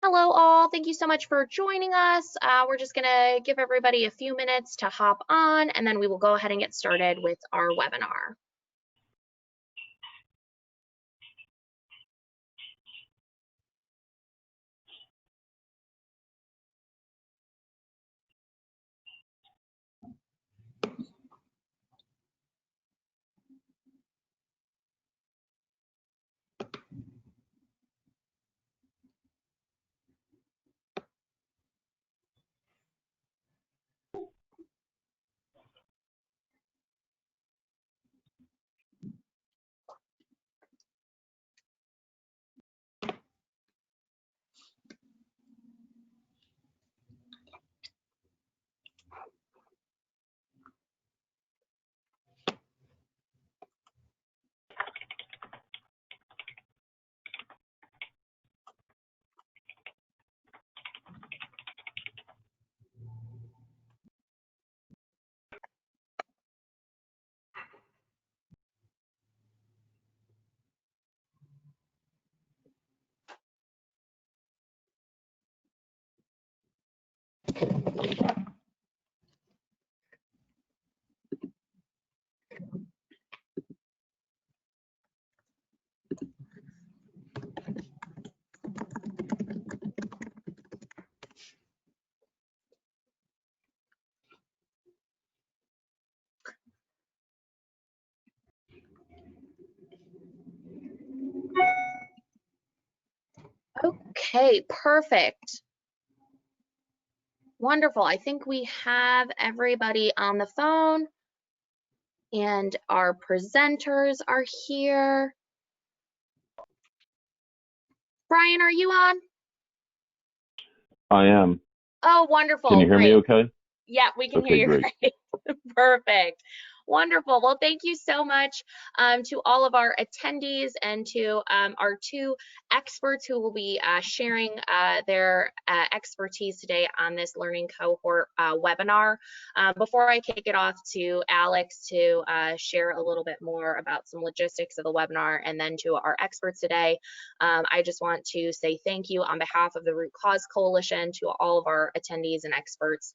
Hello all, thank you so much for joining us. We're just gonna give everybody a few minutes to hop on and then we will go ahead and get started with our webinar. Okay, perfect. Wonderful. I think we have everybody on the phone and our presenters are here. Brian, are you on? I am. Oh, wonderful. Can you hear Great. me okay? Yeah, we can Okay, hear you great. great. Perfect. Wonderful. Well, thank you so much to all of our attendees and to our two experts who will be sharing their expertise today on this Learning Cohort webinar. Before I kick it off to Alex to share a little bit more about some logistics of the webinar and then to our experts today, I just want to say thank you on behalf of the Root Cause Coalition to all of our attendees and experts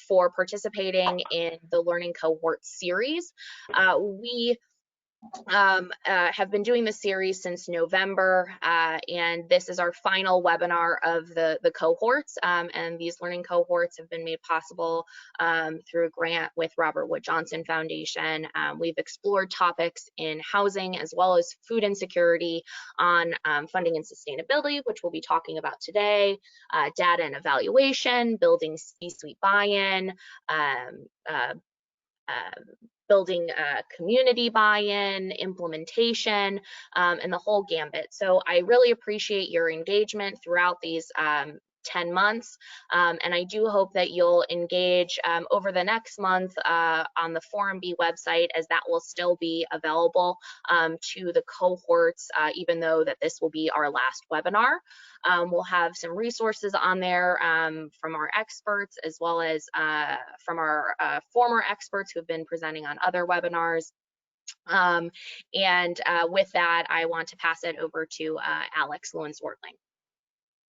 for participating in the Learning Cohort series. We have been doing this series since November, and this is our final webinar of the cohorts, and these learning cohorts have been made possible through a grant with Robert Wood Johnson Foundation. We've explored topics in housing as well as food insecurity on funding and sustainability, which we'll be talking about today, data and evaluation, building C-suite buy-in, building community buy-in, implementation, and the whole gambit. So I really appreciate your engagement throughout these 10 months, and I do hope that you'll engage over the next month on the Forum B website, as that will still be available to the cohorts, even though that this will be our last webinar. We'll have some resources on there from our experts, as well as from our former experts who have been presenting on other webinars. With that, I want to pass it over to Alex Lewin-Swartling.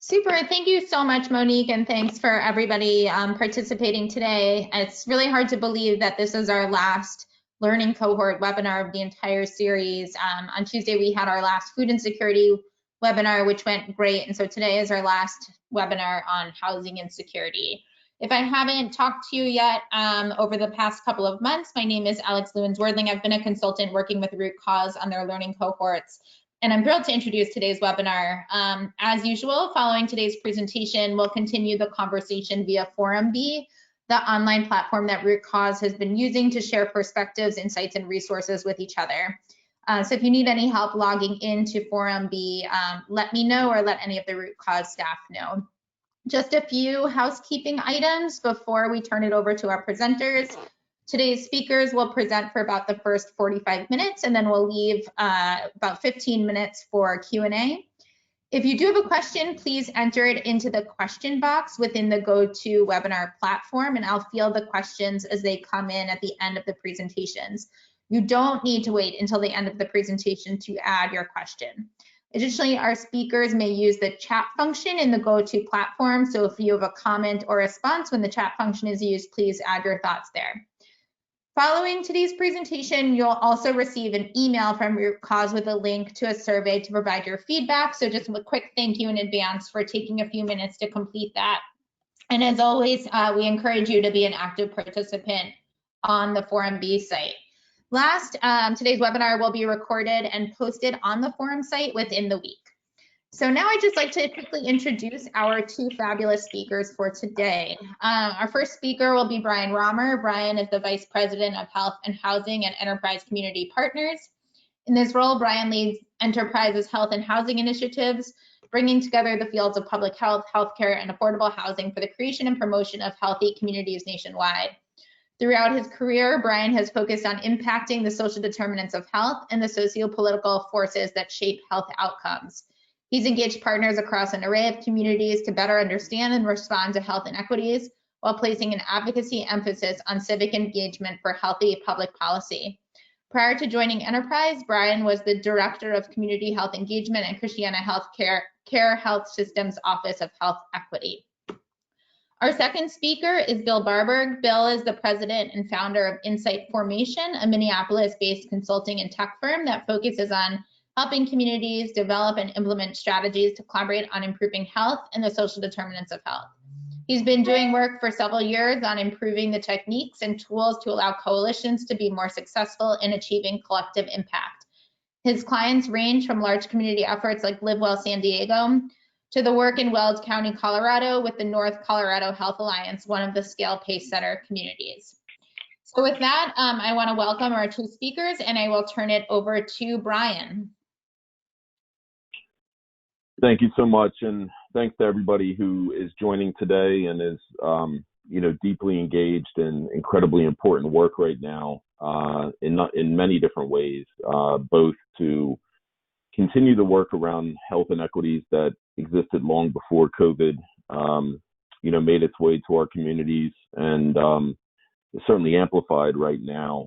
Super, thank you so much, Monique, and thanks for everybody participating today. It's really hard to believe that this is our last Learning Cohort webinar of the entire series. On Tuesday, we had our last food insecurity webinar, which went great, and so today is our last webinar on housing insecurity. If I haven't talked to you yet over the past couple of months, my name is Alex Lewin-Swartling. I've been a consultant working with Root Cause on their learning cohorts, and I'm thrilled to introduce today's webinar. As usual, following today's presentation, we'll continue the conversation via Forum B, the online platform that Root Cause has been using to share perspectives, insights, and resources with each other. So if you need any help logging into Forum B, let me know or let any of the Root Cause staff know. Just a few housekeeping items before we turn it over to our presenters. Today's speakers will present for about the first 45 minutes, and then we'll leave about 15 minutes for Q&A. If you do have a question, please enter it into the question box within the GoToWebinar platform, and I'll field the questions as they come in at the end of the presentations. You don't need to wait until the end of the presentation to add your question. Additionally, our speakers may use the chat function in the GoTo platform. So if you have a comment or response when the chat function is used, please add your thoughts there. Following today's presentation, you'll also receive an email from Root Cause with a link to a survey to provide your feedback. So just a quick thank you in advance for taking a few minutes to complete that. And as always, we encourage you to be an active participant on the Forum B site. Last, today's webinar will be recorded and posted on the Forum site within the week. So now I'd just like to quickly introduce our two fabulous speakers for today. Our first speaker will be Brian Romer. Brian is the Vice President of Health and Housing at Enterprise Community Partners. In this role, Brian leads Enterprise's health and housing initiatives, bringing together the fields of public health, healthcare, and affordable housing for the creation and promotion of healthy communities nationwide. Throughout his career, Brian has focused on impacting the social determinants of health and the socio-political forces that shape health outcomes. He's engaged partners across an array of communities to better understand and respond to health inequities while placing an advocacy emphasis on civic engagement for healthy public policy. Prior to joining Enterprise, Brian was the Director of Community Health Engagement at Christiana Healthcare Health Systems Office of Health Equity. Our second speaker is Bill Barberg. Bill is the president and founder of Insight Formation, a Minneapolis-based consulting and tech firm that focuses on helping communities develop and implement strategies to collaborate on improving health and the social determinants of health. He's been doing work for several years on improving the techniques and tools to allow coalitions to be more successful in achieving collective impact. His clients range from large community efforts like Live Well San Diego to the work in Weld County, Colorado with the North Colorado Health Alliance, one of the Scale Pace Center communities. So with that, I want to welcome our two speakers, and I will turn it over to Brian. Thank you so much, and thanks to everybody who is joining today and is, deeply engaged in incredibly important work right now in many different ways, both to continue the work around health inequities that existed long before COVID, made its way to our communities, and is certainly amplified right now.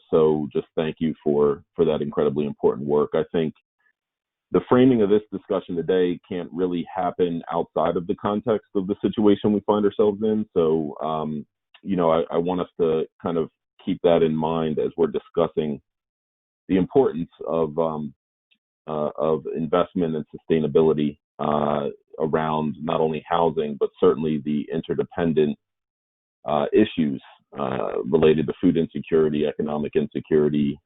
So just thank you for that incredibly important work. I think the framing of this discussion today can't really happen outside of the context of the situation we find ourselves in. So, I want us to kind of keep that in mind as we're discussing the importance of investment and sustainability around not only housing, but certainly the interdependent issues related to food insecurity, economic insecurity,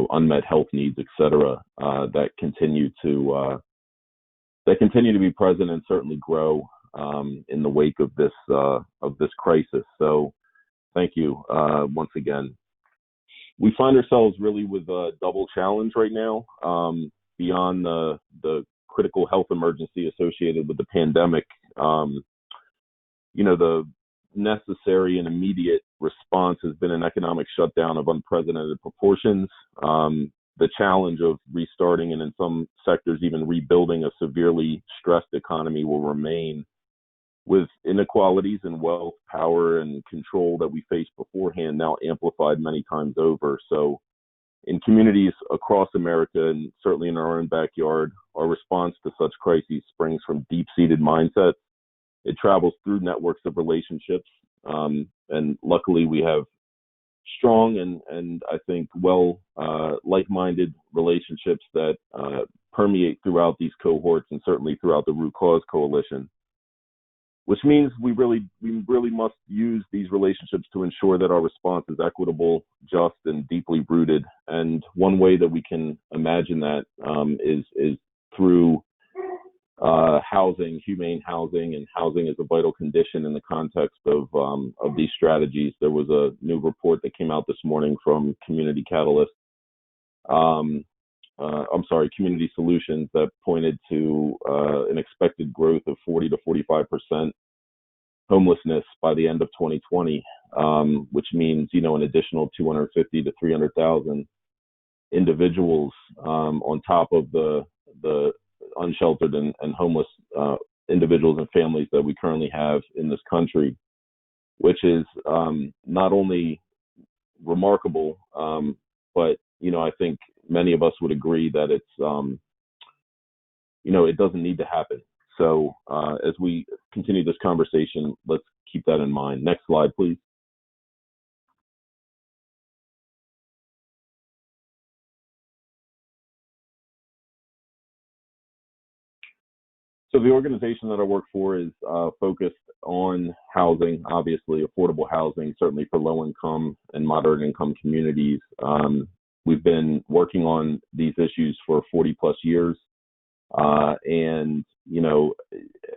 unmet health needs, et cetera, that continue to be present and certainly grow in the wake of this crisis. So thank you once again. We find ourselves really with a double challenge right now, beyond the critical health emergency associated with the pandemic. The necessary and immediate response has been an economic shutdown of unprecedented proportions. The challenge of restarting and in some sectors even rebuilding a severely stressed economy will remain, with inequalities in wealth, power, and control that we faced beforehand now amplified many times over. So in communities across America, and certainly in our own backyard, our response to such crises springs from deep-seated mindsets. It travels through networks of relationships, and luckily we have strong and I think like-minded relationships that permeate throughout these cohorts and certainly throughout the Root Cause Coalition, which means we really must use these relationships to ensure that our response is equitable, just, and deeply rooted. And one way that we can imagine that is through housing, humane housing, and housing as a vital condition in the context of these strategies. There was a new report that came out this morning from Community Catalyst, Community Solutions, that pointed to an expected growth of 40 to 45% homelessness by the end of 2020, which means, an additional 250 to 300,000 individuals on top of the unsheltered and homeless individuals and families that we currently have in this country, which is not only remarkable, but I think many of us would agree that it's, it doesn't need to happen. So as we continue this conversation, let's keep that in mind. Next slide, please. So the organization that I work for is focused on housing, obviously affordable housing, certainly for low income and moderate income communities. We've been working on these issues for 40 plus years. And,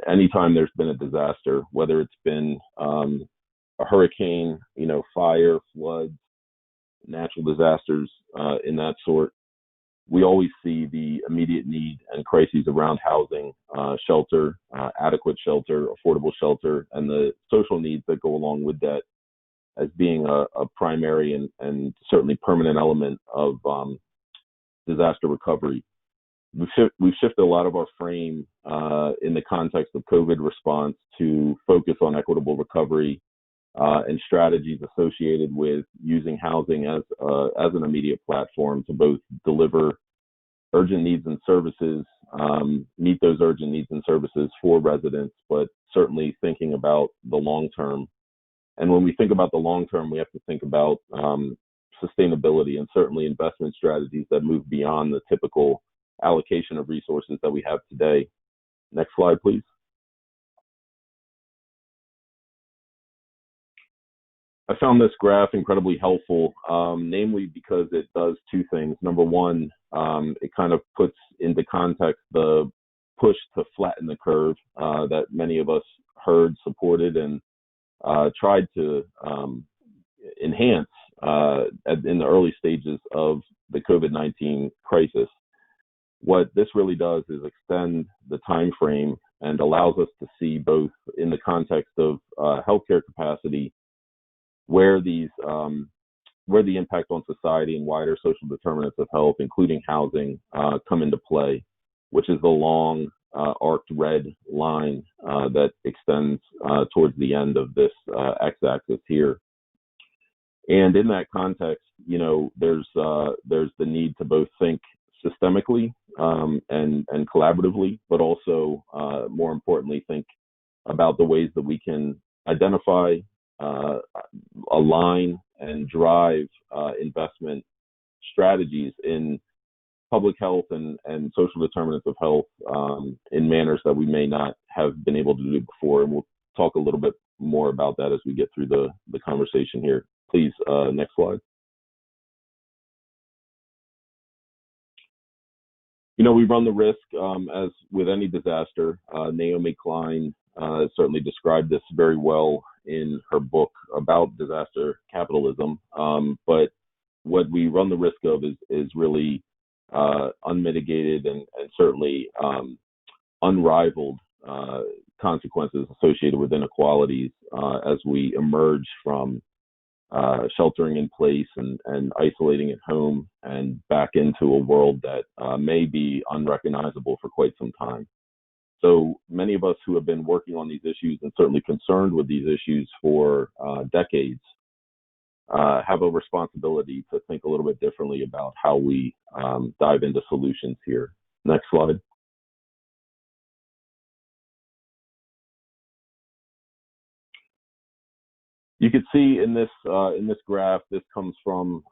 anytime there's been a disaster, whether it's been a hurricane, fire, floods, natural disasters in that sort, we always see the immediate need and crises around housing, shelter, adequate shelter, affordable shelter, and the social needs that go along with that as being a primary and certainly permanent element of disaster recovery. We've shifted a lot of our frame in the context of COVID response to focus on equitable recovery and strategies associated with using housing as an immediate platform to both deliver urgent needs and services, meet those urgent needs and services for residents, but certainly thinking about the long term. And when we think about the long term, we have to think about sustainability and certainly investment strategies that move beyond the typical allocation of resources that we have today. Next slide, please. I found this graph incredibly helpful, namely because it does two things. Number one, it kind of puts into context the push to flatten the curve that many of us heard, supported, and tried to enhance in the early stages of the COVID-19 crisis. What this really does is extend the time frame and allows us to see both in the context of healthcare capacity where the impact on society and wider social determinants of health, including housing, come into play, which is the long arced red line that extends towards the end of this x-axis here. And in that context, there's the need to both think systemically and collaboratively, but also more importantly, think about the ways that we can identify, align, and drive investment strategies in public health and social determinants of health in manners that we may not have been able to do before. And we'll talk a little bit more about that as we get through the conversation here. Please, next slide. We run the risk, as with any disaster. Naomi Klein certainly described this very well in her book about disaster capitalism. But what we run the risk of is really unmitigated and certainly unrivaled consequences associated with inequalities as we emerge from sheltering in place and isolating at home and back into a world that may be unrecognizable for quite some time. So many of us who have been working on these issues and certainly concerned with these issues for decades have a responsibility to think a little bit differently about how we dive into solutions here. Next slide. You can see in this graph, this comes from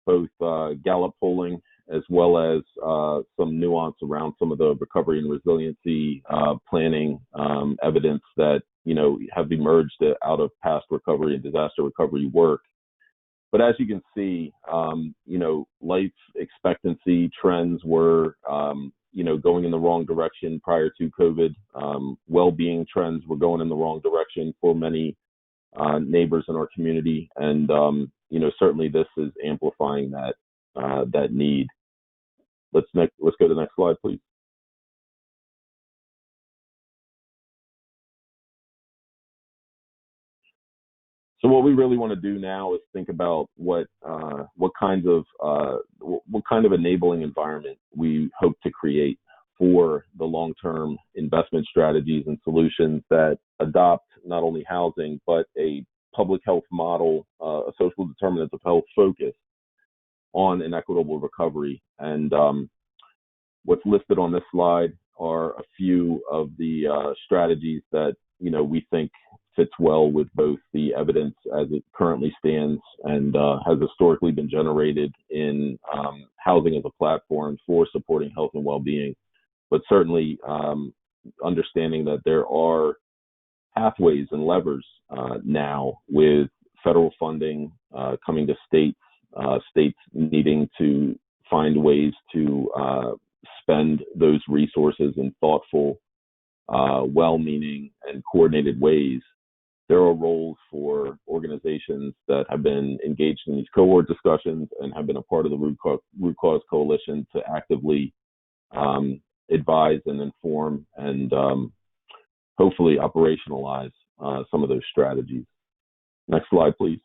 both Gallup polling as well as some nuance around some of the recovery and resiliency planning evidence that have emerged out of past recovery and disaster recovery work. But as you can see, life expectancy trends were going in the wrong direction prior to COVID. Well-being trends were going in the wrong direction for many neighbors in our community, and certainly this is amplifying that need. Let's go to the next slide, please. So what we really want to do now is think about what kind of enabling environment we hope to create for the long-term investment strategies and solutions that adopt not only housing, but a public health model, a social determinants of health focus on an equitable recovery. And what's listed on this slide are a few of the strategies that we think fits well with both the evidence as it currently stands and has historically been generated in housing as a platform for supporting health and well-being, but certainly understanding that there are pathways and levers now with federal funding coming to states, states needing to find ways to spend those resources in thoughtful, well-meaning, and coordinated ways. There are roles for organizations that have been engaged in these cohort discussions and have been a part of the Root Cause Coalition to actively advise and inform and hopefully operationalize some of those strategies. Next slide, please.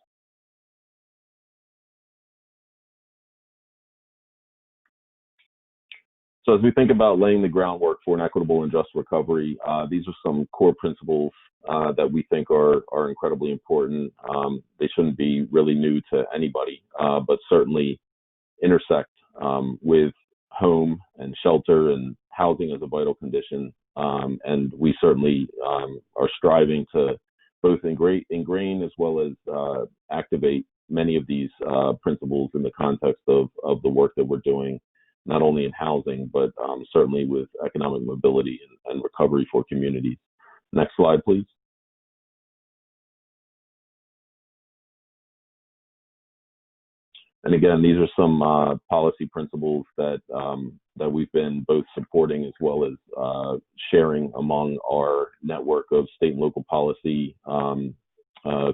So as we think about laying the groundwork for an equitable and just recovery, these are some core principles that we think are incredibly important. They shouldn't be really new to anybody, but certainly intersect with home and shelter and housing as a vital condition. And we certainly are striving to both ingrain as well as activate many of these principles in the context of the work that we're doing, not only in housing, but certainly with economic mobility and recovery for communities. Next slide, please. And again, these are some policy principles that we've been both supporting as well as sharing among our network of state and local policy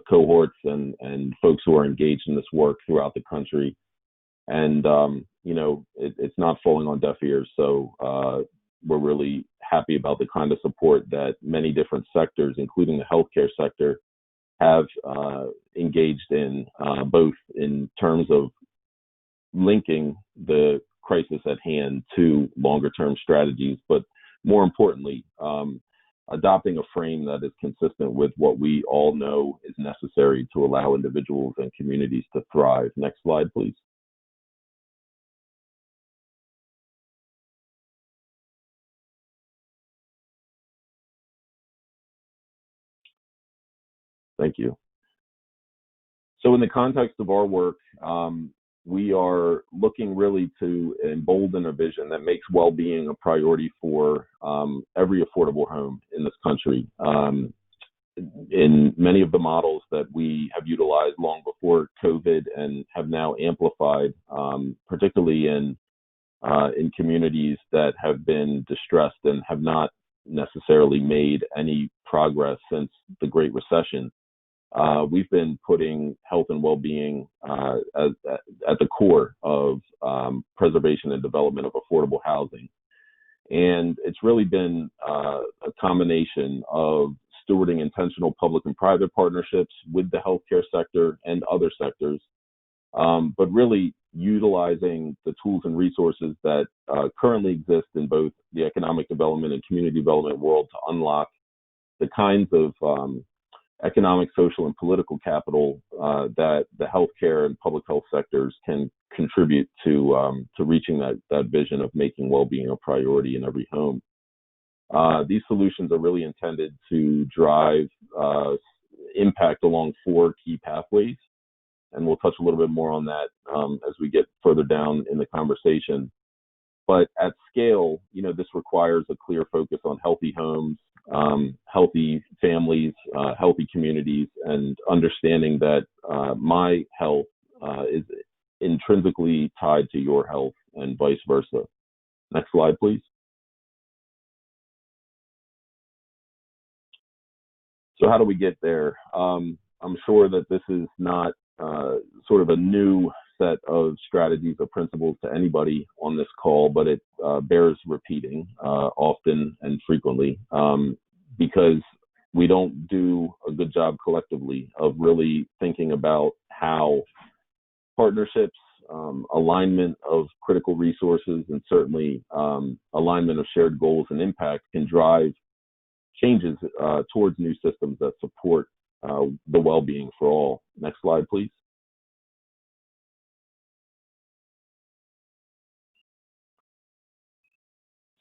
cohorts and folks who are engaged in this work throughout the country. And it's not falling on deaf ears. So we're really happy about the kind of support that many different sectors, including the healthcare sector, have engaged in, both in terms of linking the crisis at hand to longer term strategies, but more importantly, adopting a frame that is consistent with what we all know is necessary to allow individuals and communities to thrive. Next slide, please. Thank you. So in the context of our work, we are looking really to embolden a vision that makes well-being a priority for every affordable home in this country. In many of the models that we have utilized long before COVID and have now amplified, particularly in communities that have been distressed and have not necessarily made any progress since the Great Recession, we've been putting health and well-being at the core of preservation and development of affordable housing. And it's really been a combination of stewarding intentional public and private partnerships with the healthcare sector and other sectors, but really utilizing the tools and resources that currently exist in both the economic development and community development world to unlock the kinds of economic, social, and political capital that the healthcare and public health sectors can contribute to reaching that vision of making well-being a priority in every home. These solutions are really intended to drive impact along 4 key pathways, and we'll touch a little bit more on that as we get further down in the conversation. But at scale, this requires a clear focus on healthy homes, healthy families, healthy communities, and understanding that my health is intrinsically tied to your health and vice versa. Next slide, please. So how do we get there? I'm sure that this is not sort of a new set of strategies or principles to anybody on this call, but it bears repeating often and frequently because we don't do a good job collectively of really thinking about how partnerships, alignment of critical resources, and certainly alignment of shared goals and impact can drive changes towards new systems that support the well-being for all. Next slide, please.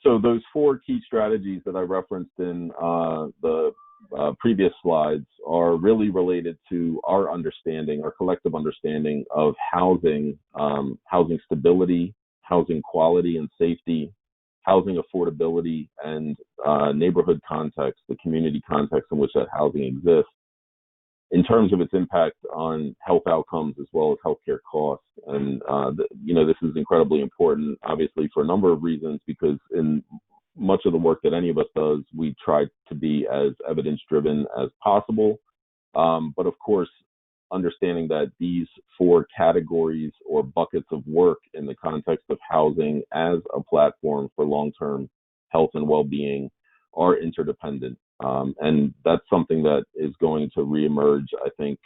So those four key strategies that I referenced in the previous slides are really related to our understanding, our collective understanding of housing, housing stability, housing quality and safety, housing affordability, and neighborhood context, the community context in which that housing exists, in terms of its impact on health outcomes as well as healthcare costs. And, this is incredibly important, obviously, for a number of reasons, because in much of the work that any of us does, we try to be as evidence-driven as possible. But of course, understanding that these four categories or buckets of work in the context of housing as a platform for long-term health and well-being are interdependent. And that's something that is going to reemerge, I think,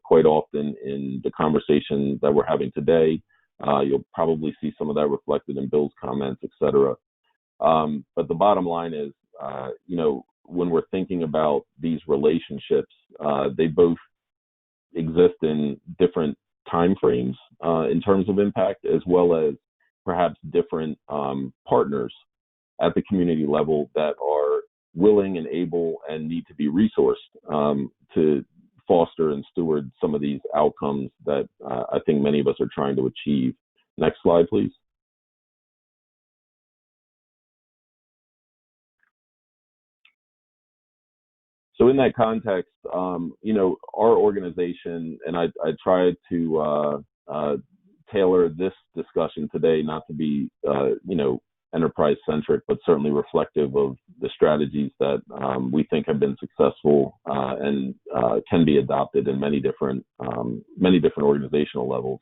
quite often in the conversation that we're having today. You'll probably see some of that reflected in Bill's comments, et cetera. But the bottom line is, when we're thinking about these relationships, they both exist in different time frames in terms of impact, as well as perhaps different partners at the community level that are willing and able and need to be resourced to foster and steward some of these outcomes that I think many of us are trying to achieve. Next slide, please. So in that context, our organization, and I tried to tailor this discussion today not to be, enterprise centric, but certainly reflective of the strategies that we think have been successful and can be adopted in many different organizational levels.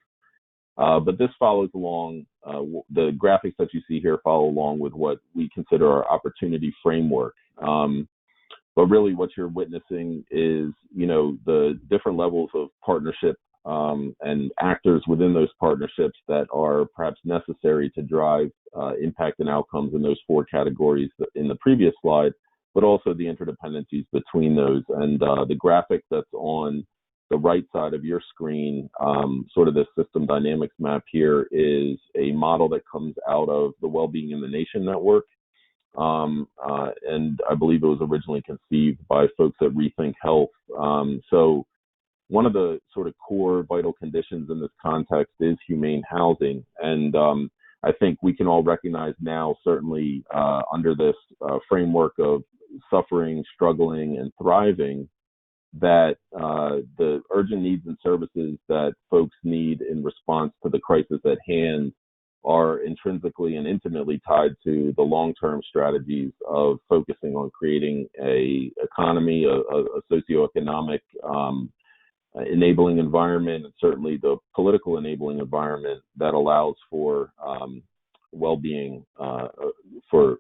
But this follows along, the graphics that you see here follow along with what we consider our opportunity framework. But really what you're witnessing is, the different levels of partnership and actors within those partnerships that are perhaps necessary to drive impact and outcomes in those four categories in the previous slide, but also the interdependencies between those. And the graphic that's on the right side of your screen, sort of this system dynamics map here, is a model that comes out of the Wellbeing in the Nation Network. And I believe it was originally conceived by folks at Rethink Health. So one of the sort of core vital conditions in this context is humane housing. And I think we can all recognize now, certainly under this framework of suffering, struggling, and thriving, that the urgent needs and services that folks need in response to the crisis at hand are intrinsically and intimately tied to the long-term strategies of focusing on creating a economy, a socioeconomic enabling environment, and certainly the political enabling environment that allows for well-being for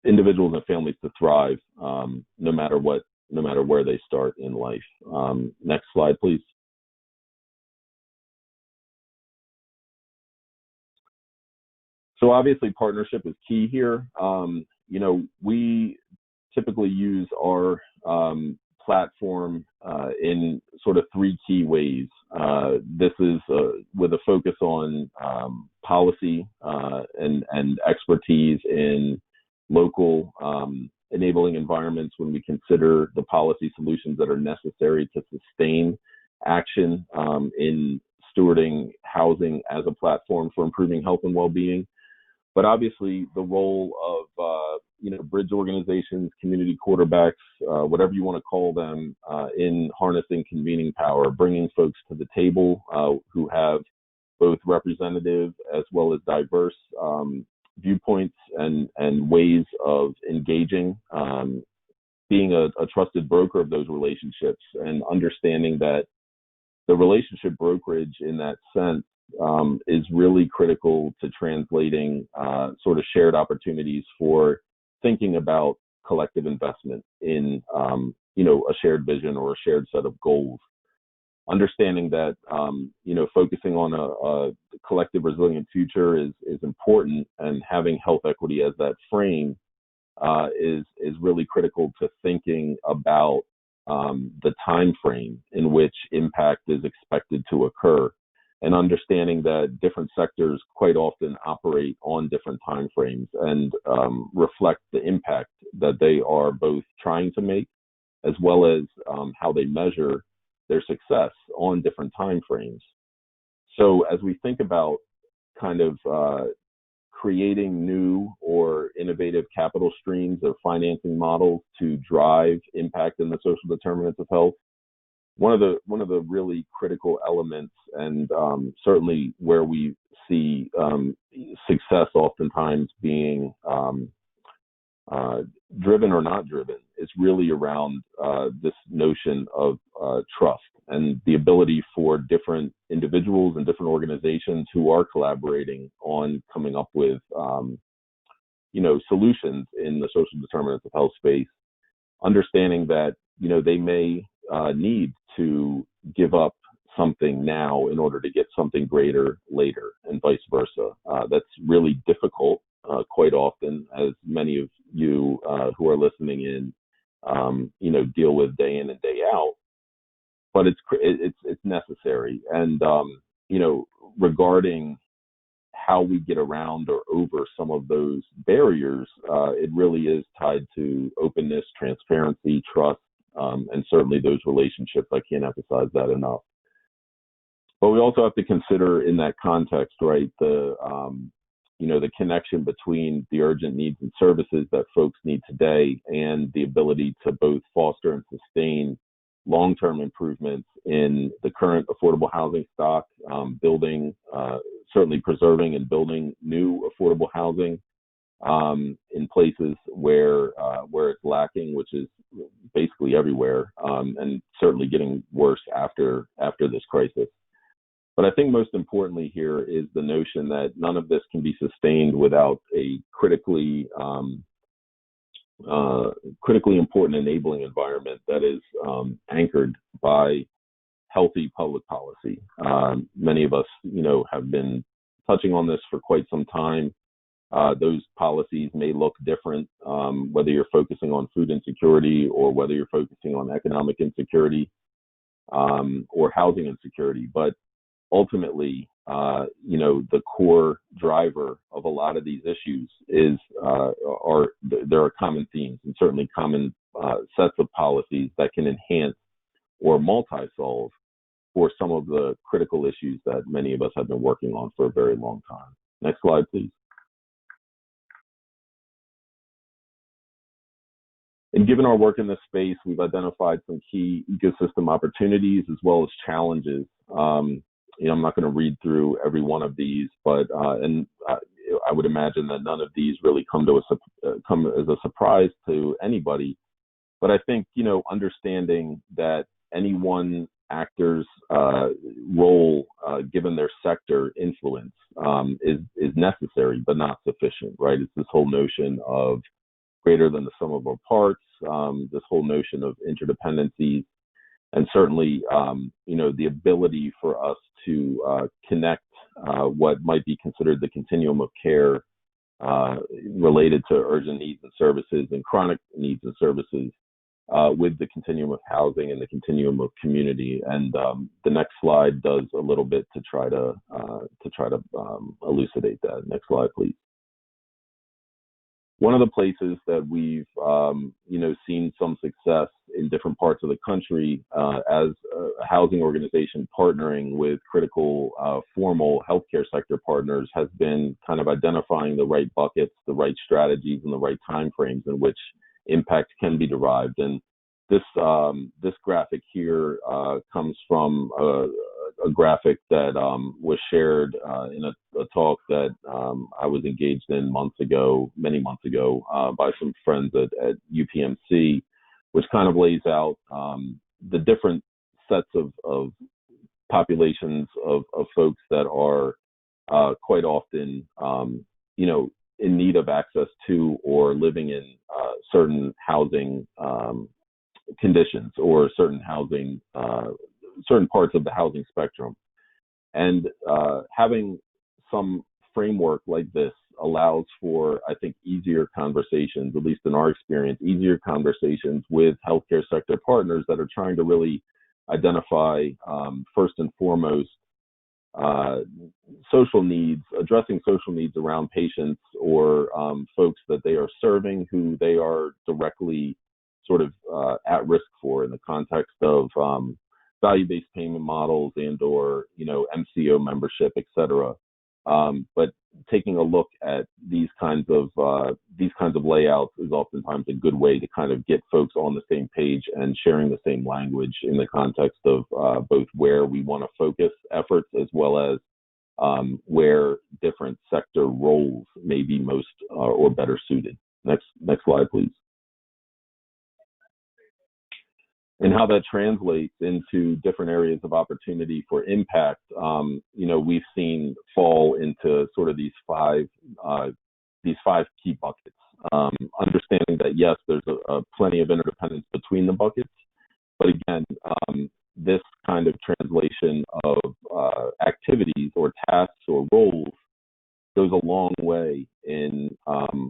individuals and families to thrive, no matter where they start in life. Next slide, please. So obviously partnership is key here. We typically use our platform in sort of three key ways. This is with a focus on policy and expertise in local enabling environments when we consider the policy solutions that are necessary to sustain action in stewarding housing as a platform for improving health and well-being. But obviously the role of bridge organizations, community quarterbacks, whatever you want to call them, in harnessing convening power, bringing folks to the table who have both representative as well as diverse viewpoints and ways of engaging, being a trusted broker of those relationships, and understanding that the relationship brokerage in that sense is really critical to translating sort of shared opportunities for thinking about collective investment in a shared vision or a shared set of goals. Understanding that focusing on a collective resilient future is important, and having health equity as that frame is really critical to thinking about the time frame in which impact is expected to occur. and understanding that different sectors quite often operate on different timeframes and reflect the impact that they are both trying to make, as well as how they measure their success on different timeframes. So as we think about kind of creating new or innovative capital streams or financing models to drive impact in the social determinants of health, one of the really critical elements, and certainly where we see success oftentimes being driven or not driven, is really around this notion of trust and the ability for different individuals and different organizations who are collaborating on coming up with solutions in the social determinants of health space, understanding that they may need to give up something now in order to get something greater later, and vice versa. That's really difficult quite often, as many of you who are listening in, deal with day in and day out. But it's necessary. And regarding how we get around or over some of those barriers, it really is tied to openness, transparency, trust, and certainly those relationships. I can't emphasize that enough. But we also have to consider in that context, right, the connection between the urgent needs and services that folks need today and the ability to both foster and sustain long-term improvements in the current affordable housing stock, certainly preserving and building new affordable housing in places where it's lacking, which is basically everywhere, and certainly getting worse after this crisis. But I think most importantly here is the notion that none of this can be sustained without a critically important enabling environment that is anchored by healthy public policy. Many of us, have been touching on this for quite some time. Those policies may look different, whether you're focusing on food insecurity or whether you're focusing on economic insecurity or housing insecurity. But ultimately, the core driver of a lot of these issues is there are common themes and certainly common sets of policies that can enhance or multi-solve for some of the critical issues that many of us have been working on for a very long time. Next slide, please. And given our work in this space, we've identified some key ecosystem opportunities as well as challenges. I'm not going to read through every one of these, but I would imagine that none of these really come as a surprise to anybody. But I think, understanding that any one actor's role, given their sector influence, is necessary but not sufficient, right? It's this whole notion of greater than the sum of our parts, this whole notion of interdependencies, and certainly, the ability for us to connect what might be considered the continuum of care related to urgent needs and services and chronic needs and services with the continuum of housing and the continuum of community. And the next slide does a little bit to try to elucidate that. Next slide, please. One of the places that we've, seen some success in different parts of the country as a housing organization partnering with critical formal healthcare sector partners has been kind of identifying the right buckets, the right strategies, and the right timeframes in which impact can be derived. And this graphic here comes from a graphic that was shared in a talk that I was engaged in many months ago, by some friends at UPMC, which kind of lays out the different sets of populations of folks that are quite often, in need of access to or living in certain housing conditions or certain parts of the housing spectrum. And having some framework like this allows for, I think, easier conversations, at least in our experience, easier conversations with healthcare sector partners that are trying to really identify, first and foremost, uh, social needs, addressing social needs around patients or folks that they are serving who they are directly sort of at risk for in the context of value-based payment models and or MCO membership, et cetera. But taking a look at these kinds of layouts is oftentimes a good way to kind of get folks on the same page and sharing the same language in the context of both where we want to focus efforts as well as where different sector roles may be most or better suited. Next slide, please. And how that translates into different areas of opportunity for impact, we've seen fall into sort of these five key buckets. Understanding that yes, there's plenty of interdependence between the buckets, but again, this kind of translation of activities or tasks or roles goes a long way in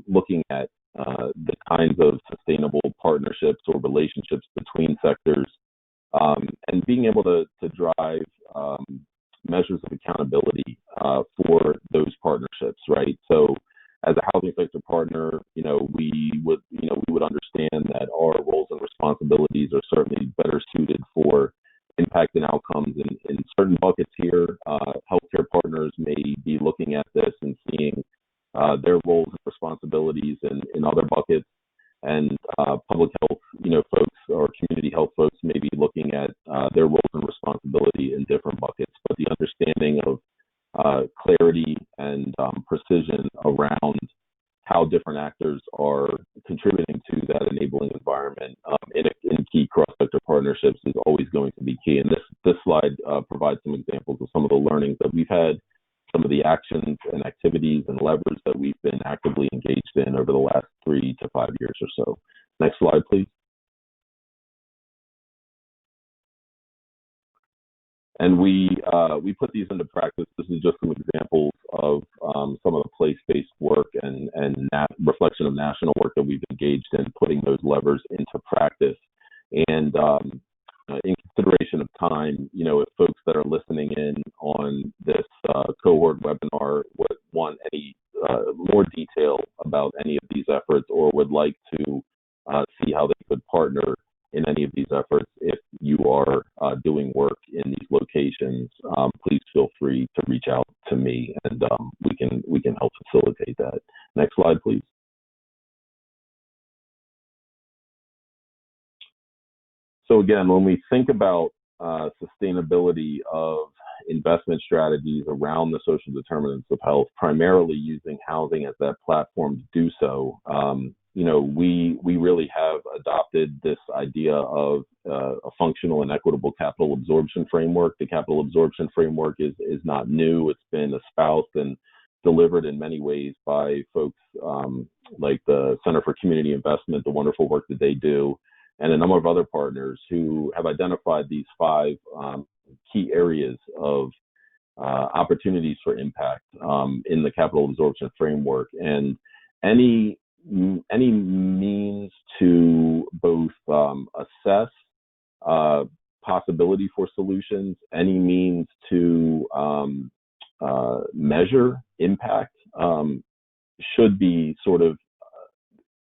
looking at the kinds of sustainable partnerships or relationships between sectors, and being able to drive measures of accountability for those partnerships, right? So, as a housing sector partner, we would understand that our roles and responsibilities are certainly better suited for impact and outcomes in certain buckets here. Healthcare partners may be looking at this and seeing their roles and responsibilities in other buckets, and public health, folks or community health folks may be looking at their roles and responsibility in different buckets. But the understanding of clarity and precision around how different actors are contributing to that enabling environment in key cross-sector partnerships is always going to be key. And this slide provides some examples of some of the learnings that we've had, some of the actions and activities and levers that we've been actively engaged in over the last 3 to 5 years or so. Next slide, please. And we put these into practice. This is just some examples of some of the place-based work and reflection of national work that we've engaged in, putting those levers into practice. And in consideration of time, if folks that are listening in on this cohort webinar would want any more detail about any of these efforts or would like to see how they could partner in any of these efforts, if you are doing work in these locations, please feel free to reach out to me, and we can help facilitate that. Next slide, please. So again, when we think about sustainability of investment strategies around the social determinants of health, primarily using housing as that platform to do so, we really have adopted this idea of a functional and equitable capital absorption framework. The capital absorption framework is not new. It's been espoused and delivered in many ways by folks like the Center for Community Investment, the wonderful work that they do, and a number of other partners who have identified these 5 key areas of opportunities for impact in the capital absorption framework. And any means to both assess possibility for solutions, any means to measure impact should be sort of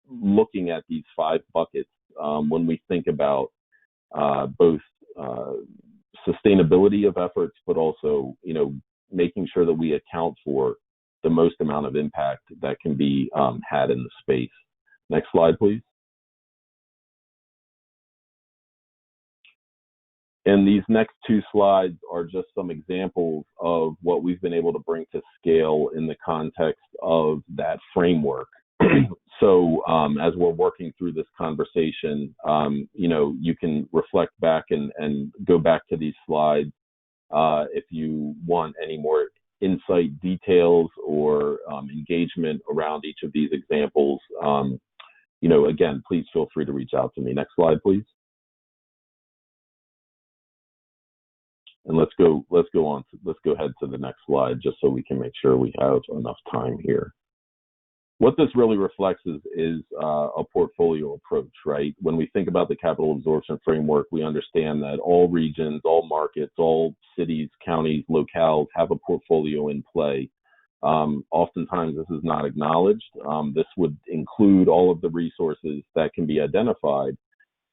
looking at these 5 buckets when we think about both sustainability of efforts, but also, making sure that we account for the most amount of impact that can be had in the space. Next slide, please. And these next 2 slides are just some examples of what we've been able to bring to scale in the context of that framework. So as we're working through this conversation, you can reflect back and go back to these slides if you want any more insight, details, or engagement around each of these examples. Again, please feel free to reach out to me. Next slide, please. And let's go ahead to the next slide, just so we can make sure we have enough time here. what this really reflects is a portfolio approach, right? When we think about the capital absorption framework, we understand that all regions, all markets, all cities, counties, locales have a portfolio in play. Oftentimes this is not acknowledged. This would include all of the resources that can be identified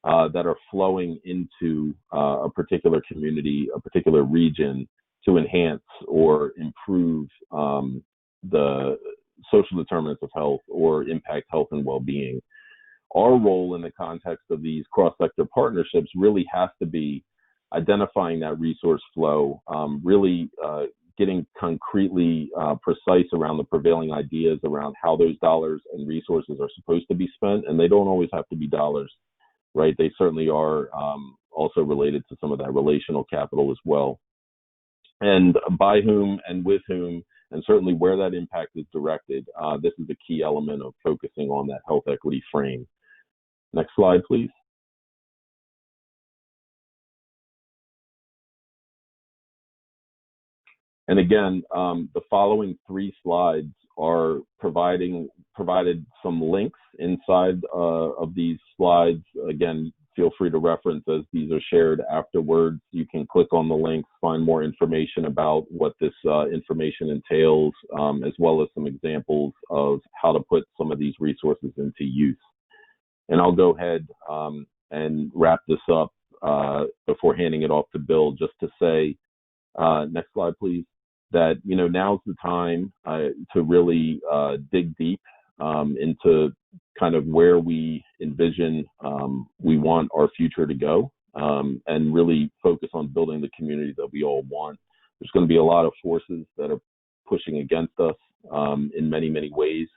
that are flowing into a particular community, a particular region, to enhance or improve the social determinants of health or impact health and well-being. Our role in the context of these cross-sector partnerships really has to be identifying that resource flow, really getting concretely precise around the prevailing ideas around how those dollars and resources are supposed to be spent. And they don't always have to be dollars, right? They certainly are also related to some of that relational capital as well. And by whom and with whom, and certainly where that impact is directed, this is a key element of focusing on that health equity frame. Next slide, please. And again, the following 3 slides are provided some links inside of these slides. Again, feel free to reference as these are shared afterwards. You can click on the links, find more information about what this information entails, as well as some examples of how to put some of these resources into use. And I'll go ahead and wrap this up before handing it off to Bill, just to say, next slide, please, that, you know, now's the time to really dig deep into kind of where we envision we want our future to go, and really focus on building the community that we all want. There's going to be a lot of forces that are pushing against us in many, many ways,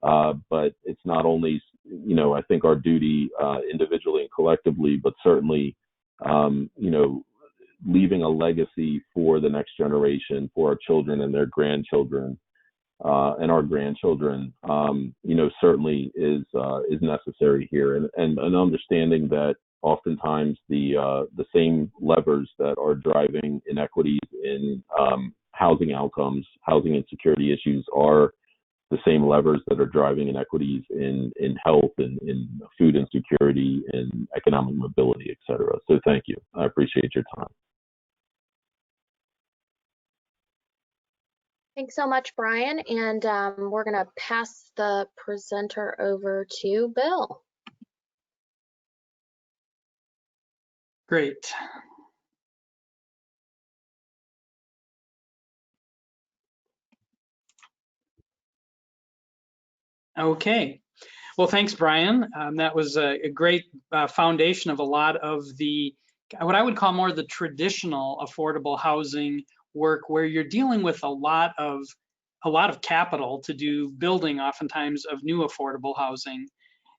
but it's not only, you know, I think our duty individually and collectively, but certainly, you know, leaving a legacy for the next generation, for our children and their grandchildren, and our grandchildren, you know, certainly is necessary here. And an understanding that oftentimes the same levers that are driving inequities in housing outcomes, housing insecurity issues, are the same levers that are driving inequities in health and in food insecurity and economic mobility, et cetera. So thank you. I appreciate your time. Thanks so much, Brian. And we're going to pass the presenter over to Bill. Great. Okay. Well, thanks, Brian. That was a great foundation of a lot of the, what I would call more the traditional affordable housing work, where you're dealing with a lot of capital to do building, oftentimes, of new affordable housing.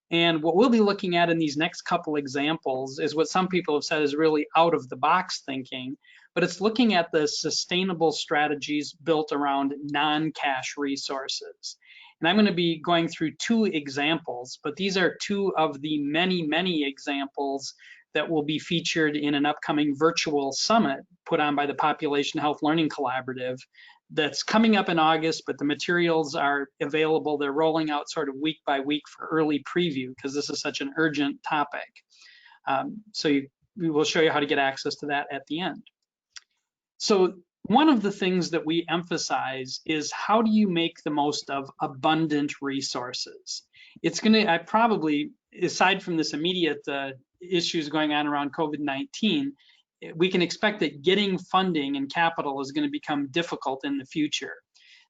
And what we'll be looking at in these next couple examples is what some people have said is really out of the box thinking, but it's looking at the sustainable strategies built around non-cash resources. And I'm going to be going through 2 examples, but these are 2 of the many, many examples that will be featured in an upcoming virtual summit put on by the Population Health Learning Collaborative that's coming up in August, but the materials are available. They're rolling out sort of week by week for early preview because this is such an urgent topic. We will show you how to get access to that at the end. So one of the things that we emphasize is, how do you make the most of abundant resources? It's going to, I probably, aside from this immediate issues going on around COVID-19, we can expect that getting funding and capital is going to become difficult in the future.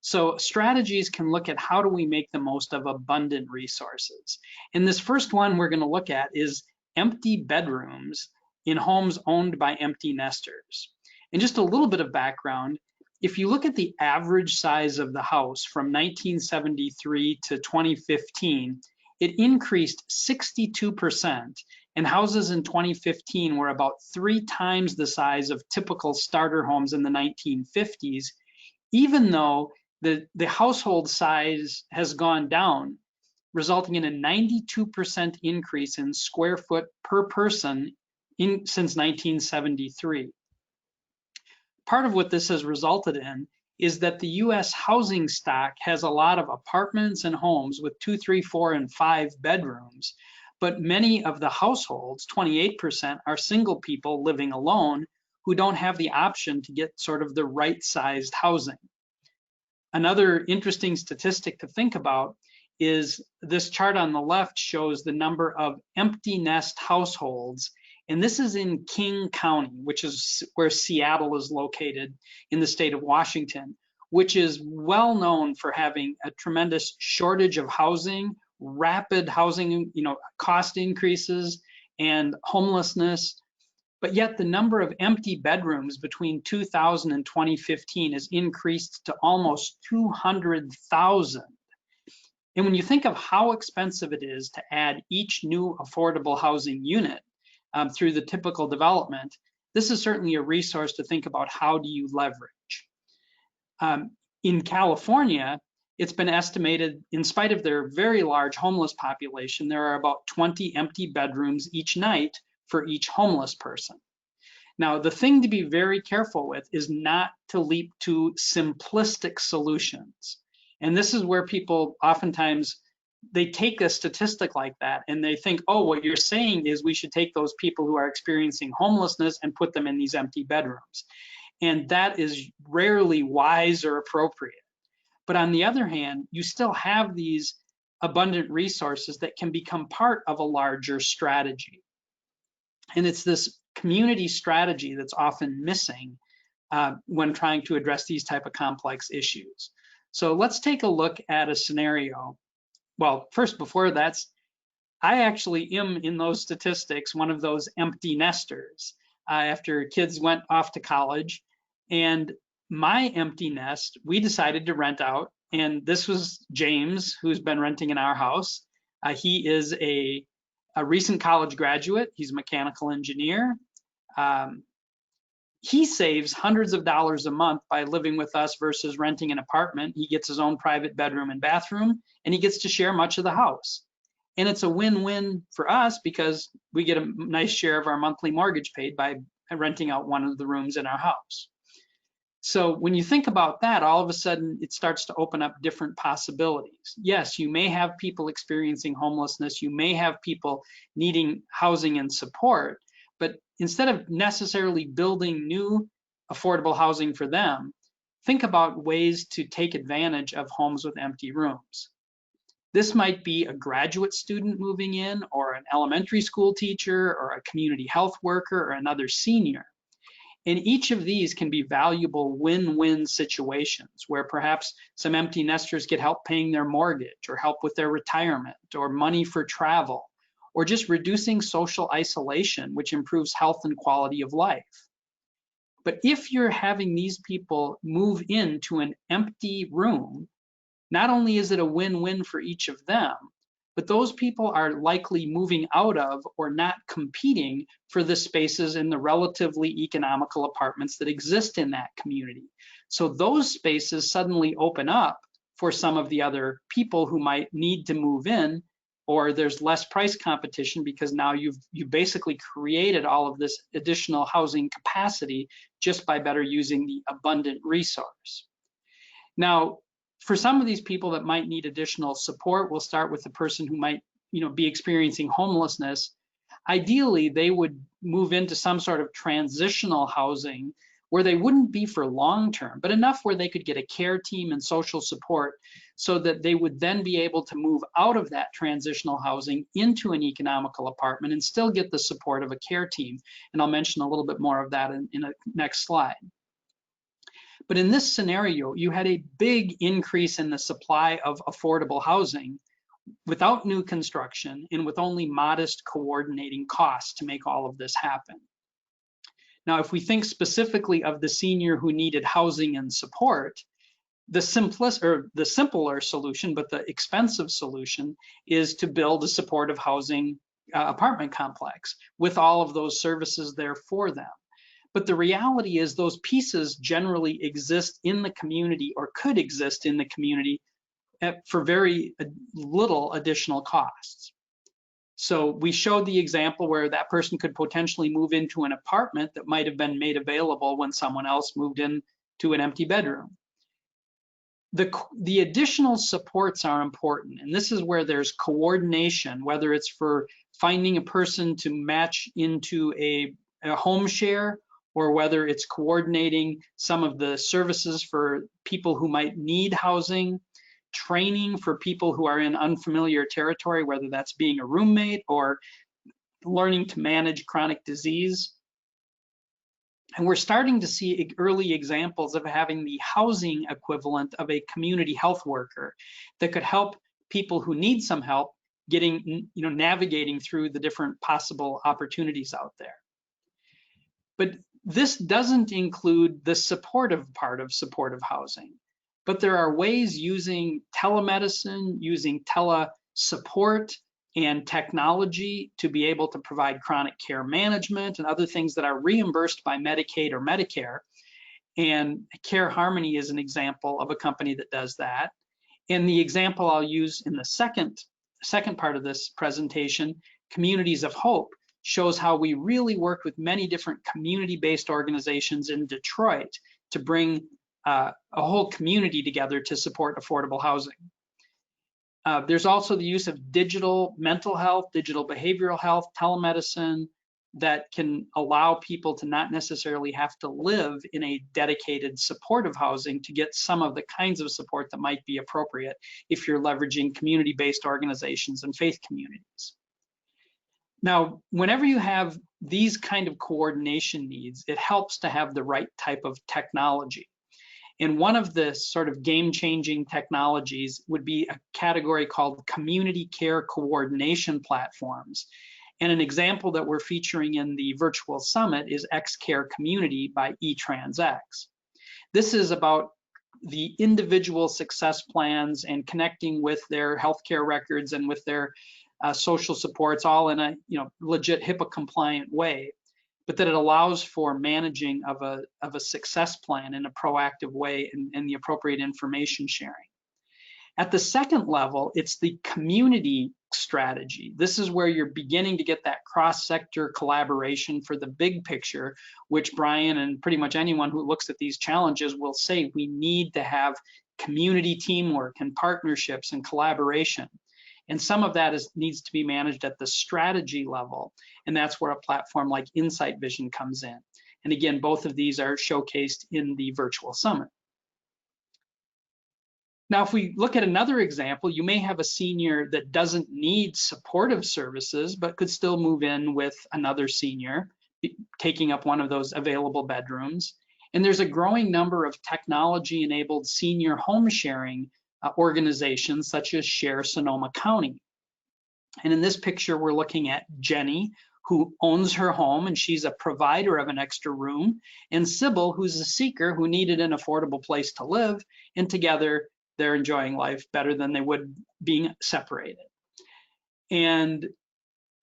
So strategies can look at, how do we make the most of abundant resources? And this first one we're going to look at is empty bedrooms in homes owned by empty nesters. And just a little bit of background, if you look at the average size of the house from 1973 to 2015, it increased 62%, and houses in 2015 were about 3 times the size of typical starter homes in the 1950s, even though the household size has gone down, resulting in a 92% increase in square foot per person since 1973. Part of what this has resulted in is that the US housing stock has a lot of apartments and homes with 2, 3, 4, and 5 bedrooms, but many of the households, 28%, are single people living alone who don't have the option to get sort of the right-sized housing. Another interesting statistic to think about is this chart on the left shows the number of empty nest households, and this is in King County, which is where Seattle is located in the state of Washington, which is well known for having a tremendous shortage of housing, rapid housing, cost increases, and homelessness. But yet the number of empty bedrooms between 2000 and 2015 has increased to almost 200,000. And when you think of how expensive it is to add each new affordable housing unit through the typical development, this is certainly a resource to think about how do you leverage. In California, it's been estimated, in spite of their very large homeless population, there are about 20 empty bedrooms each night for each homeless person. Now, the thing to be very careful with is not to leap to simplistic solutions. And this is where people oftentimes, they take a statistic like that and they think, oh, what you're saying is we should take those people who are experiencing homelessness and put them in these empty bedrooms. And that is rarely wise or appropriate. But on the other hand, you still have these abundant resources that can become part of a larger strategy. And it's this community strategy that's often missing when trying to address these type of complex issues. So let's take a look at a scenario. Well, first, before that, I actually am in those statistics one of those empty nesters after kids went off to college. And my empty nest, we decided to rent out. And this was James, who's been renting in our house. He is a recent college graduate. He's a mechanical engineer. He saves hundreds of dollars a month by living with us versus renting an apartment. He gets his own private bedroom and bathroom, and he gets to share much of the house. And it's a win-win for us because we get a nice share of our monthly mortgage paid by renting out one of the rooms in our house. So when you think about that, all of a sudden it starts to open up different possibilities. Yes, you may have people experiencing homelessness, you may have people needing housing and support, but instead of necessarily building new affordable housing for them, think about ways to take advantage of homes with empty rooms. This might be a graduate student moving in, or an elementary school teacher, or a community health worker, or another senior. And each of these can be valuable win-win situations where perhaps some empty nesters get help paying their mortgage, or help with their retirement, or money for travel, or just reducing social isolation, which improves health and quality of life. But if you're having these people move into an empty room, not only is it a win-win for each of them, but those people are likely moving out of or not competing for the spaces in the relatively economical apartments that exist in that community. So those spaces suddenly open up for some of the other people who might need to move in, or there's less price competition because now you've basically created all of this additional housing capacity just by better using the abundant resource. Now, for some of these people that might need additional support, we'll start with the person who might, be experiencing homelessness. Ideally, they would move into some sort of transitional housing where they wouldn't be for long-term, but enough where they could get a care team and social support so that they would then be able to move out of that transitional housing into an economical apartment and still get the support of a care team. And I'll mention a little bit more of that in a next slide. But in this scenario, you had a big increase in the supply of affordable housing without new construction and with only modest coordinating costs to make all of this happen. Now, if we think specifically of the senior who needed housing and support, the simpler solution, but the expensive solution, is to build a supportive housing apartment complex with all of those services there for them. But the reality is those pieces generally exist in the community, or could exist in the community, for very little additional costs. So we showed the example where that person could potentially move into an apartment that might have been made available when someone else moved in to an empty bedroom. The additional supports are important, and this is where there's coordination, whether it's for finding a person to match into a home share, or whether it's coordinating some of the services for people who might need housing, training for people who are in unfamiliar territory, whether that's being a roommate or learning to manage chronic disease. And we're starting to see early examples of having the housing equivalent of a community health worker that could help people who need some help getting, navigating through the different possible opportunities out there. But this doesn't include the supportive part of supportive housing. But there are ways using telemedicine, using tele-support, and technology to be able to provide chronic care management and other things that are reimbursed by Medicaid or Medicare. And Care Harmony is an example of a company that does that. And the example I'll use in the second part of this presentation, Communities of Hope, shows how we really work with many different community-based organizations in Detroit to bring a whole community together to support affordable housing. There's also the use of digital mental health, digital behavioral health, telemedicine that can allow people to not necessarily have to live in a dedicated supportive housing to get some of the kinds of support that might be appropriate if you're leveraging community-based organizations and faith communities. Now, whenever you have these kind of coordination needs, it helps to have the right type of technology. And one of the sort of game-changing technologies would be a category called community care coordination platforms. And an example that we're featuring in the virtual summit is XCare Community by eTransX. This is about the individual success plans and connecting with their healthcare records and with their social supports, all in a legit HIPAA compliant way, but that it allows for managing of a success plan in a proactive way and the appropriate information sharing. At the second level, it's the community strategy. This is where you're beginning to get that cross-sector collaboration for the big picture, which Brian and pretty much anyone who looks at these challenges will say we need to have community teamwork and partnerships and collaboration. And some of that needs to be managed at the strategy level. And that's where a platform like Insight Vision comes in. And again, both of these are showcased in the virtual summit. Now, if we look at another example, you may have a senior that doesn't need supportive services, but could still move in with another senior, taking up one of those available bedrooms. And there's a growing number of technology-enabled senior home sharing organizations such as Share Sonoma County. And in this picture, we're looking at Jenny, who owns her home and she's a provider of an extra room, and Sybil, who's a seeker who needed an affordable place to live, and together they're enjoying life better than they would being separated. And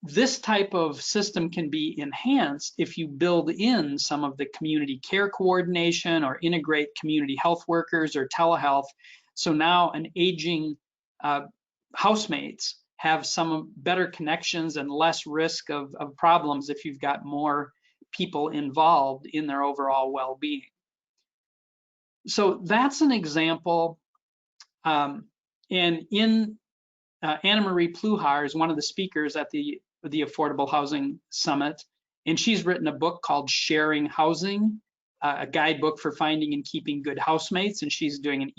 this type of system can be enhanced if you build in some of the community care coordination or integrate community health workers or telehealth. So now an aging housemates have some better connections and less risk of problems if you've got more people involved in their overall well-being. So that's an example. And in Anna Marie Pluhar is one of the speakers at the Affordable Housing Summit, and she's written a book called Sharing Housing, a guidebook for finding and keeping good housemates, and she's doing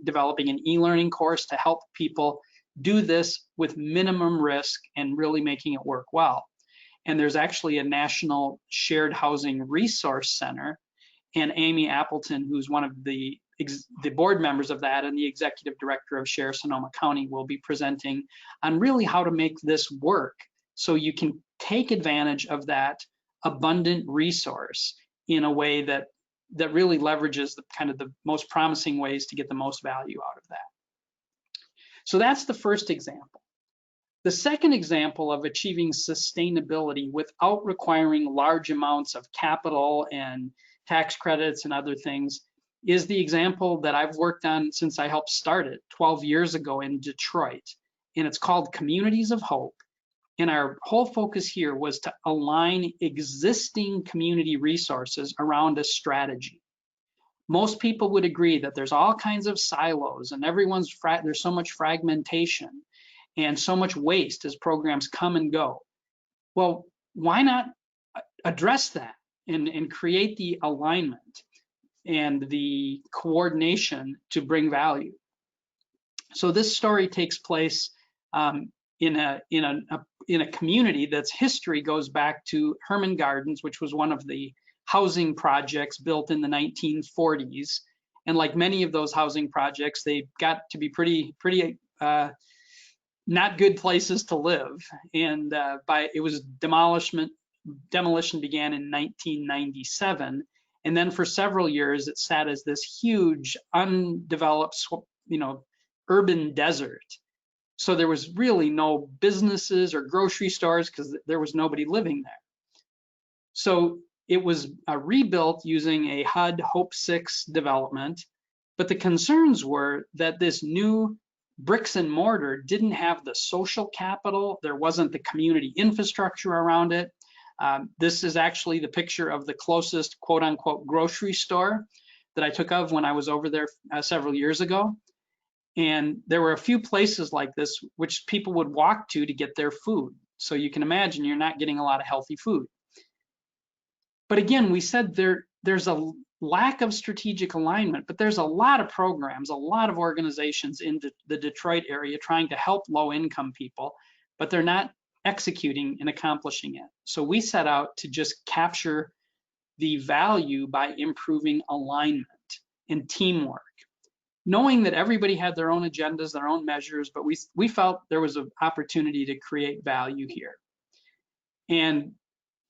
developing an e-learning course to help people do this with minimum risk and really making it work well. And there's actually a National Shared Housing Resource Center, and Amy Appleton, who's one of the board members of that and the executive director of Share Sonoma County, will be presenting on really how to make this work so you can take advantage of that abundant resource in a way that really leverages the kind of the most promising ways to get the most value out of that. So that's the first example. The second example of achieving sustainability without requiring large amounts of capital and tax credits and other things is the example that I've worked on since I helped start it 12 years ago in Detroit. And it's called Communities of Hope. And our whole focus here was to align existing community resources around a strategy. Most people would agree that there's all kinds of silos and there's so much fragmentation and so much waste as programs come and go. Well, why not address that and create the alignment and the coordination to bring value? So this story takes place in a community that's history goes back to Herman Gardens, which was one of the housing projects built in the 1940s. And like many of those housing projects, they got to be pretty not good places to live. And it was demolition began in 1997. And then for several years, it sat as this huge undeveloped, urban desert. So there was really no businesses or grocery stores because there was nobody living there. So it was rebuilt using a HUD Hope 6 development. But the concerns were that this new bricks and mortar didn't have the social capital. There wasn't the community infrastructure around it. This is actually the picture of the closest quote unquote grocery store that I took of when I was over there several years ago. And there were a few places like this which people would walk to get their food. So you can imagine you're not getting a lot of healthy food. But again, we said there's a lack of strategic alignment, but there's a lot of programs, a lot of organizations in the Detroit area trying to help low-income people, but they're not executing and accomplishing it. So we set out to just capture the value by improving alignment and teamwork, knowing that everybody had their own agendas, their own measures, but we felt there was an opportunity to create value here. And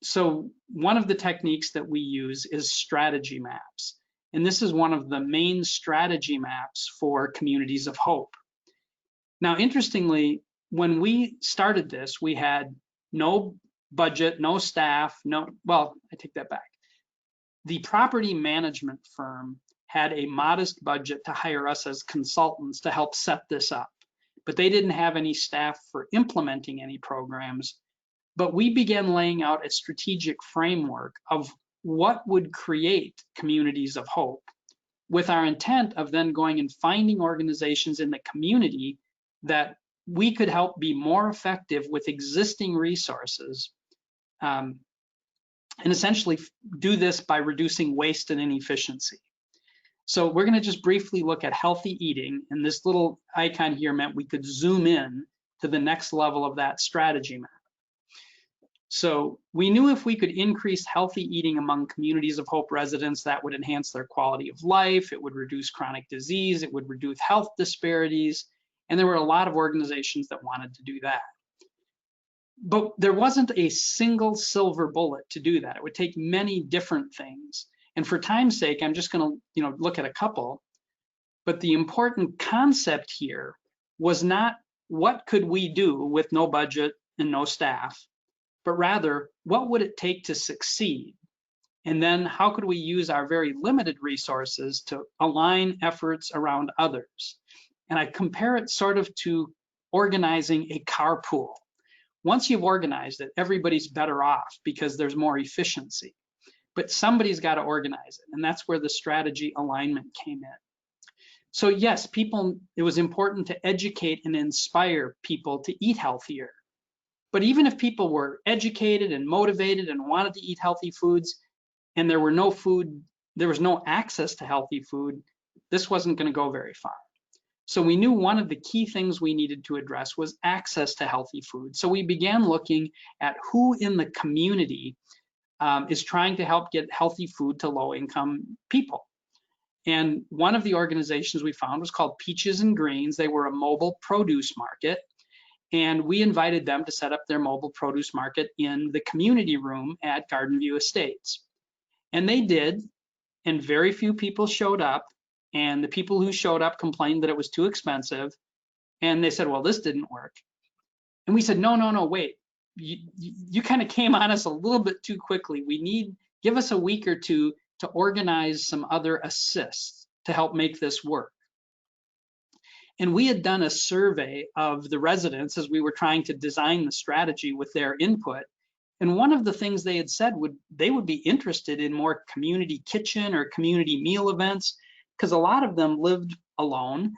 so one of the techniques that we use is strategy maps. And this is one of the main strategy maps for communities of hope. Now, interestingly, when we started this, we had no budget, no staff, well, I take that back. The property management firm had a modest budget to hire us as consultants to help set this up, but they didn't have any staff for implementing any programs. But we began laying out a strategic framework of what would create communities of hope, with our intent of then going and finding organizations in the community that we could help be more effective with existing resources, and essentially do this by reducing waste and inefficiency. So we're going to just briefly look at healthy eating, and this little icon here meant we could zoom in to the next level of that strategy map. So we knew if we could increase healthy eating among communities of hope residents, that would enhance their quality of life, it would reduce chronic disease, it would reduce health disparities, and there were a lot of organizations that wanted to do that. But there wasn't a single silver bullet to do that. It would take many different things. And for time's sake, I'm just going to look at a couple. But the important concept here was not what could we do with no budget and no staff, but rather what would it take to succeed? And then how could we use our very limited resources to align efforts around others? And I compare it sort of to organizing a carpool. Once you've organized it, everybody's better off because there's more efficiency. But somebody's got to organize it, and that's where the strategy alignment came in. So yes, it was important to educate and inspire people to eat healthier. But even if people were educated and motivated and wanted to eat healthy foods, and there was no access to healthy food, this wasn't going to go very far. So we knew one of the key things we needed to address was access to healthy food. So we began looking at who in the community is trying to help get healthy food to low-income people. And one of the organizations we found was called Peaches and Greens. They were a mobile produce market. And we invited them to set up their mobile produce market in the community room at Garden View Estates. And they did, and very few people showed up. And the people who showed up complained that it was too expensive. And they said, well, this didn't work. And we said, no, wait. You kind of came on us a little bit too quickly. Give us a week or two to organize some other assists to help make this work. And we had done a survey of the residents as we were trying to design the strategy with their input. And one of the things they had said they would be interested in more community kitchen or community meal events, because a lot of them lived alone.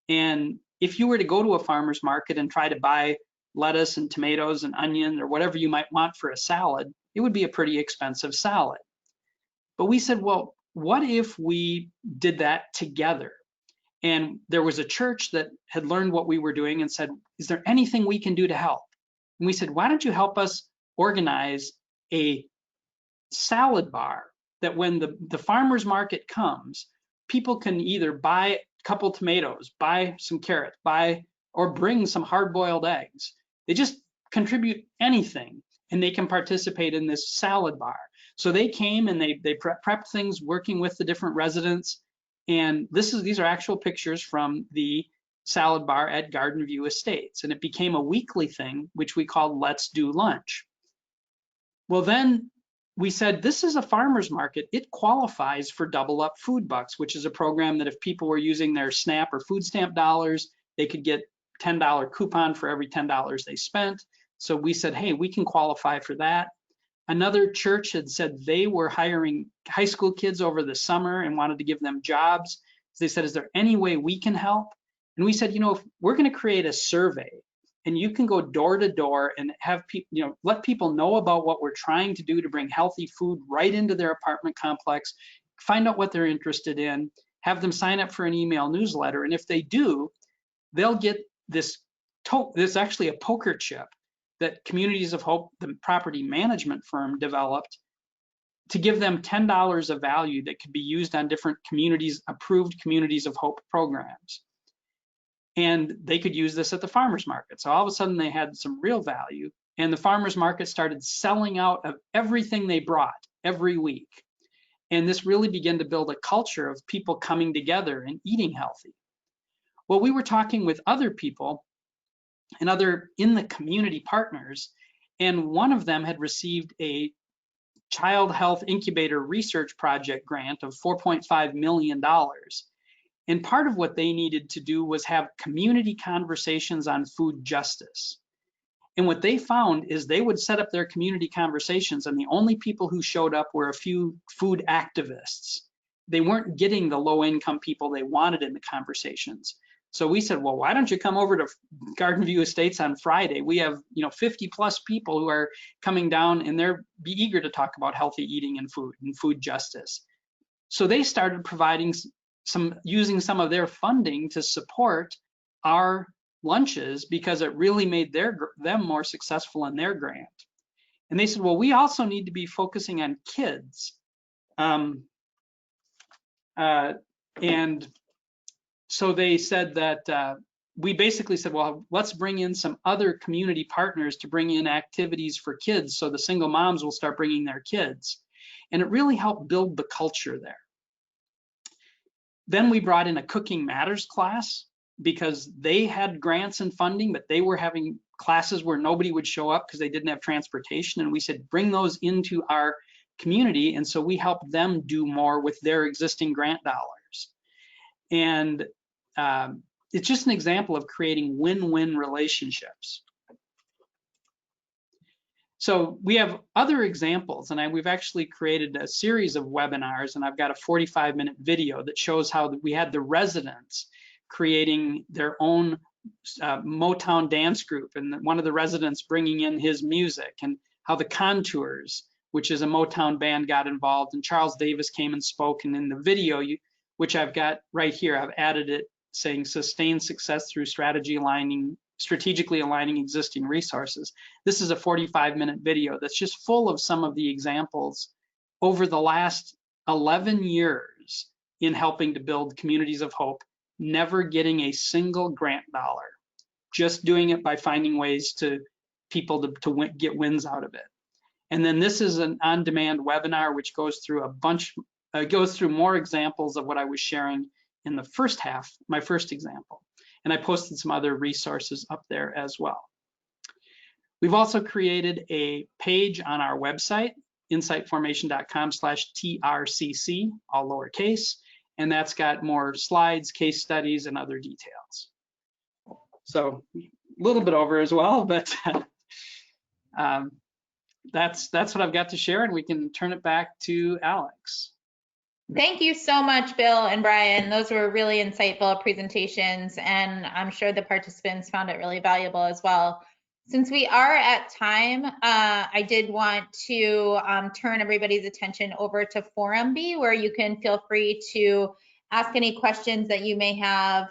And if you were to go to a farmer's market and try to buy lettuce and tomatoes and onion or whatever you might want for a salad, it would be a pretty expensive salad. But we said, well, what if we did that together? And there was a church that had learned what we were doing and said, is there anything we can do to help? And we said, why don't you help us organize a salad bar that when the farmer's market comes, people can either buy a couple tomatoes, buy some carrots, or bring some hard-boiled eggs. They just contribute anything and they can participate in this salad bar. So they came and they prepped things working with the different residents. And these are actual pictures from the salad bar at Garden View Estates. And it became a weekly thing, which we called Let's Do Lunch. Well, then we said, this is a farmer's market. It qualifies for Double Up Food Bucks, which is a program that if people were using their SNAP or food stamp dollars, they could get $10 coupon for every $10 they spent. So we said, hey, we can qualify for that. Another church had said they were hiring high school kids over the summer and wanted to give them jobs. So they said, is there any way we can help? And we said, if we're going to create a survey and you can go door to door and have people, let people know about what we're trying to do to bring healthy food right into their apartment complex, find out what they're interested in, have them sign up for an email newsletter. And if they do, they'll get this actually a poker chip that Communities of Hope, the property management firm, developed to give them $10 of value that could be used on different approved Communities of Hope programs. And they could use this at the farmer's market. So all of a sudden they had some real value, and the farmer's market started selling out of everything they brought every week. And this really began to build a culture of people coming together and eating healthy. Well, we were talking with other people and other in the community partners, and one of them had received a Child Health Incubator Research Project grant of $4.5 million. And part of what they needed to do was have community conversations on food justice. And what they found is they would set up their community conversations, and the only people who showed up were a few food activists. They weren't getting the low-income people they wanted in the conversations. So we said, well, why don't you come over to Garden View Estates on Friday? We have 50 plus people who are coming down, and they're be eager to talk about healthy eating and food justice. So they started providing using some of their funding to support our lunches because it really made them more successful in their grant. And they said, well, we also need to be focusing on kids. And so they said that we basically said, well, let's bring in some other community partners to bring in activities for kids so the single moms will start bringing their kids. And it really helped build the culture there. Then we brought in a Cooking Matters class because they had grants and funding, but they were having classes where nobody would show up because they didn't have transportation. And we said, bring those into our community. And so we helped them do more with their existing grant dollars. And it's just an example of creating win-win relationships. So we have other examples, and we've actually created a series of webinars, and I've got a 45-minute video that shows how we had the residents creating their own Motown dance group, and one of the residents bringing in his music, and how the Contours, which is a Motown band, got involved, and Charles Davis came and spoke. And in the video, which I've got right here, I've added it saying sustain success through strategically aligning existing resources. This is a 45-minute video that's just full of some of the examples over the last 11 years in helping to build Communities of Hope, never getting a single grant dollar, just doing it by finding ways to people to get wins out of it. And then this is an on-demand webinar which goes through goes through more examples of what I was sharing in the first half, my first example. And I posted some other resources up there as well. We've also created a page on our website, insightformation.com/TRCC, all lowercase, and that's got more slides, case studies, and other details. So a little bit over as well, but that's what I've got to share, and we can turn it back to Alex. Thank you so much, Bill and Brian. Those were really insightful presentations, and I'm sure the participants found it really valuable as well. Since we are at time, I did want to turn everybody's attention over to Forum B, where you can feel free to ask any questions that you may have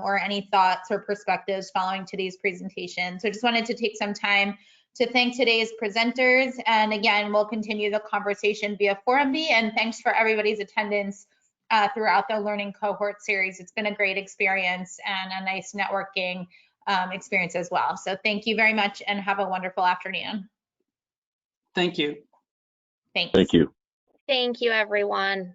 or any thoughts or perspectives following today's presentation. So I just wanted to take some time to thank today's presenters. And again, we'll continue the conversation via Forum B. And thanks for everybody's attendance throughout the Learning Cohort series. It's been a great experience and a nice networking experience as well. So thank you very much and have a wonderful afternoon. Thank you. Thanks. Thank you. Thank you, everyone.